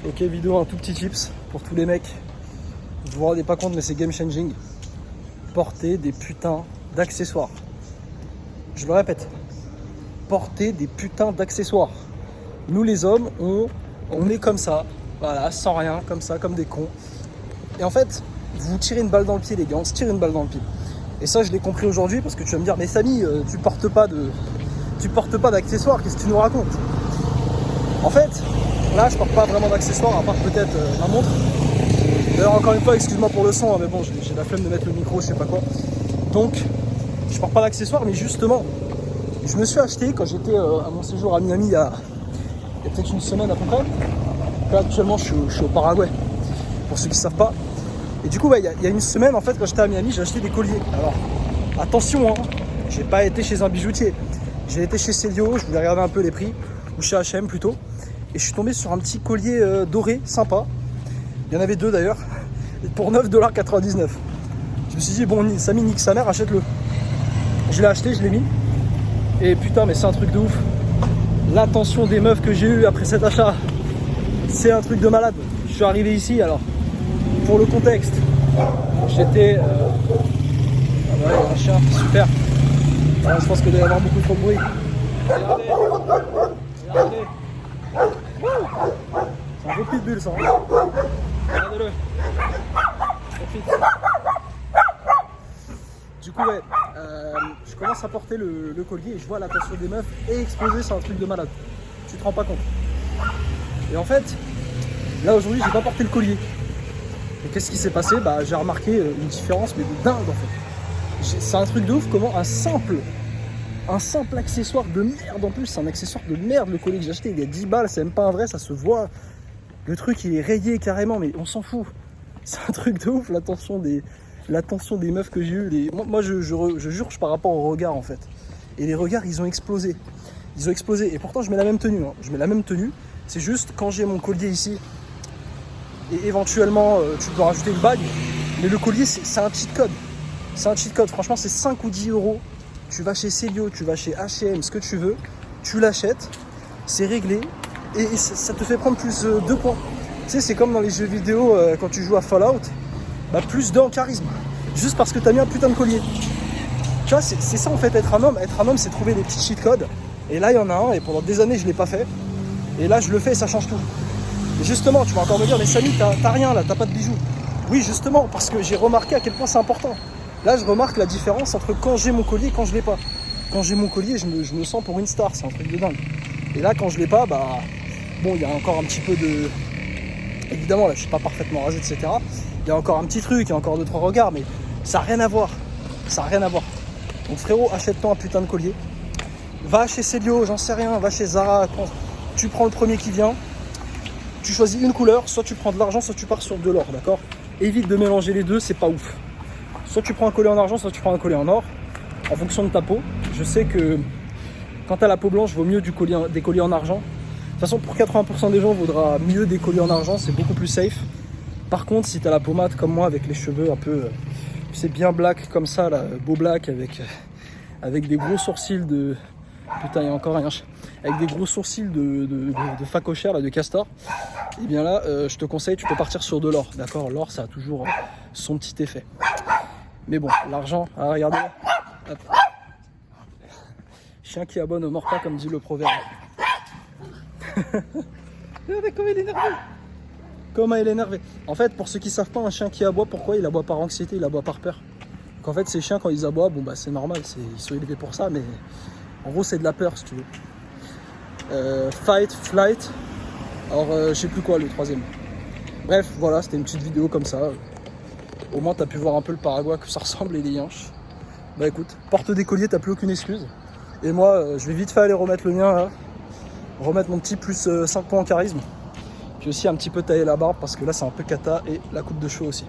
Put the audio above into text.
Ok, vidéo un tout petit tips pour tous les mecs. Vous vous rendez pas compte, mais c'est game changing. Portez des putains d'accessoires. Je le répète, portez des putains d'accessoires. Nous les hommes, on est comme ça, voilà, sans rien, comme ça, comme des cons. Et en fait, vous vous tirez une balle dans le pied, les gars, on se tire une balle dans le pied. Et ça, je l'ai compris aujourd'hui parce que tu vas me dire, mais Samy, tu portes pas d'accessoires, qu'est-ce que tu nous racontes? En fait, là, je porte pas vraiment d'accessoires, à part peut-être ma montre. D'ailleurs, encore une fois, excuse-moi pour le son, hein, mais bon, j'ai la flemme de mettre le micro, je sais pas quoi. Donc, je porte pas d'accessoires, mais justement, je me suis acheté quand j'étais à mon séjour à Miami il y a peut-être une semaine à peu près. Là, actuellement, je suis au Paraguay, pour ceux qui savent pas. Et du coup, ouais, il y a une semaine, en fait, quand j'étais à Miami, j'ai acheté des colliers. Alors, attention, hein, j'ai pas été chez un bijoutier. J'ai été chez Célio, je voulais regarder un peu les prix, ou chez H&M plutôt. Et je suis tombé sur un petit collier doré, sympa. Il y en avait deux d'ailleurs, pour 9,99 $. Je me suis dit, bon, Samy, nique sa mère, achète-le. Je l'ai acheté, je l'ai mis. Et putain, mais c'est un truc de ouf. L'attention des meufs que j'ai eu après cet achat, c'est un truc de malade. Je suis arrivé ici, alors, pour le contexte, j'étais... Ah ouais, un chien, super. Alors, je pense qu'il doit y avoir beaucoup trop de bruit. Regardez, regardez. C'est un beau pitbull ça. Hein, regardez-le. Profite. Du coup, ouais, je commence à porter le collier et je vois l'attention des meufs et exploser, c'est un truc de malade. Tu te rends pas compte. Et en fait, là aujourd'hui, j'ai pas porté le collier. Et qu'est-ce qui s'est passé? Bah, j'ai remarqué une différence, mais de dingue en fait. C'est un truc de ouf, comment un simple accessoire de merde, en plus, c'est un accessoire de merde le collier que j'ai acheté, il y a 10 balles, c'est même pas un vrai, ça se voit. Le truc il est rayé carrément, mais on s'en fout. C'est un truc de ouf, l'attention des meufs que j'ai eu. Moi je jure par rapport au regard en fait. Et les regards ils ont explosé. Ils ont explosé. Et pourtant je mets la même tenue. Hein. Je mets la même tenue. C'est juste quand j'ai mon collier ici. Et éventuellement tu peux rajouter une bague. Mais le collier c'est un cheat code. C'est un cheat code. Franchement c'est 5 ou 10 euros. Tu vas chez Célio, tu vas chez H&M, ce que tu veux. Tu l'achètes. C'est réglé. Et ça te fait prendre plus 2 points. Tu sais, c'est comme dans les jeux vidéo quand tu joues à Fallout, bah plus 2 en charisme. Juste parce que t'as mis un putain de collier. Tu vois, c'est ça en fait être un homme. Être un homme, c'est trouver des petits cheat codes. Et là, il y en a un, et pendant des années, je l'ai pas fait. Et là, je le fais et ça change tout. Et justement, tu vas encore me dire, mais Samy, t'as rien là, t'as pas de bijoux. Oui, justement, parce que j'ai remarqué à quel point c'est important. Là, je remarque la différence entre quand j'ai mon collier et quand je l'ai pas. Quand j'ai mon collier, je me sens pour une star, c'est un truc de dingue. Et là, quand je l'ai pas, bah... Bon, il y a encore un petit peu de... Évidemment, là, je suis pas parfaitement rasé, etc. Il y a encore un petit truc, il y a encore 2-3 regards, mais ça n'a rien à voir. Ça n'a rien à voir. Donc frérot, achète-toi un putain de collier. Va chez Célio, j'en sais rien, va chez Zara. Tu prends le premier qui vient. Tu choisis une couleur, soit tu prends de l'argent, soit tu pars sur de l'or, d'accord? Évite de mélanger les deux, c'est pas ouf. Soit tu prends un collier en argent, soit tu prends un collier en or. En fonction de ta peau. Je sais que quand t'as la peau blanche, vaut mieux des colliers en argent. De toute façon, pour 80% des gens, il vaudra mieux des colliers en argent, c'est beaucoup plus safe. Par contre, si tu as la peau mate comme moi, avec les cheveux un peu, c'est bien black comme ça, là, beau black, avec des gros sourcils de... Putain, il y a encore rien. Avec des gros sourcils de phacochère, là, de castor. Et bien là, je te conseille, tu peux partir sur de l'or, d'accord? L'or, ça a toujours son petit effet. Mais bon, l'argent, ah, regardez là. Hop. Chien qui abonne ne mord pas, comme dit le proverbe. Regardez comment il est énervé. Comment il est énervé. En fait, pour ceux qui savent pas, un chien qui aboie, pourquoi il aboie par anxiété, il aboie par peur. Donc en fait, ces chiens, quand ils aboient, bon bah c'est normal, ils sont élevés pour ça, mais en gros c'est de la peur si tu veux. Fight, flight. Alors je sais plus quoi le troisième. Bref, voilà, c'était une petite vidéo comme ça. Au moins t'as pu voir un peu le Paraguay, que ça ressemble et les yinches. Bah écoute, porte des colliers, t'as plus aucune excuse. Et moi, je vais vite fait aller remettre le mien là. Remettre mon petit plus 5 points en charisme. Puis aussi un petit peu tailler la barbe parce que là c'est un peu cata et la coupe de cheveux aussi.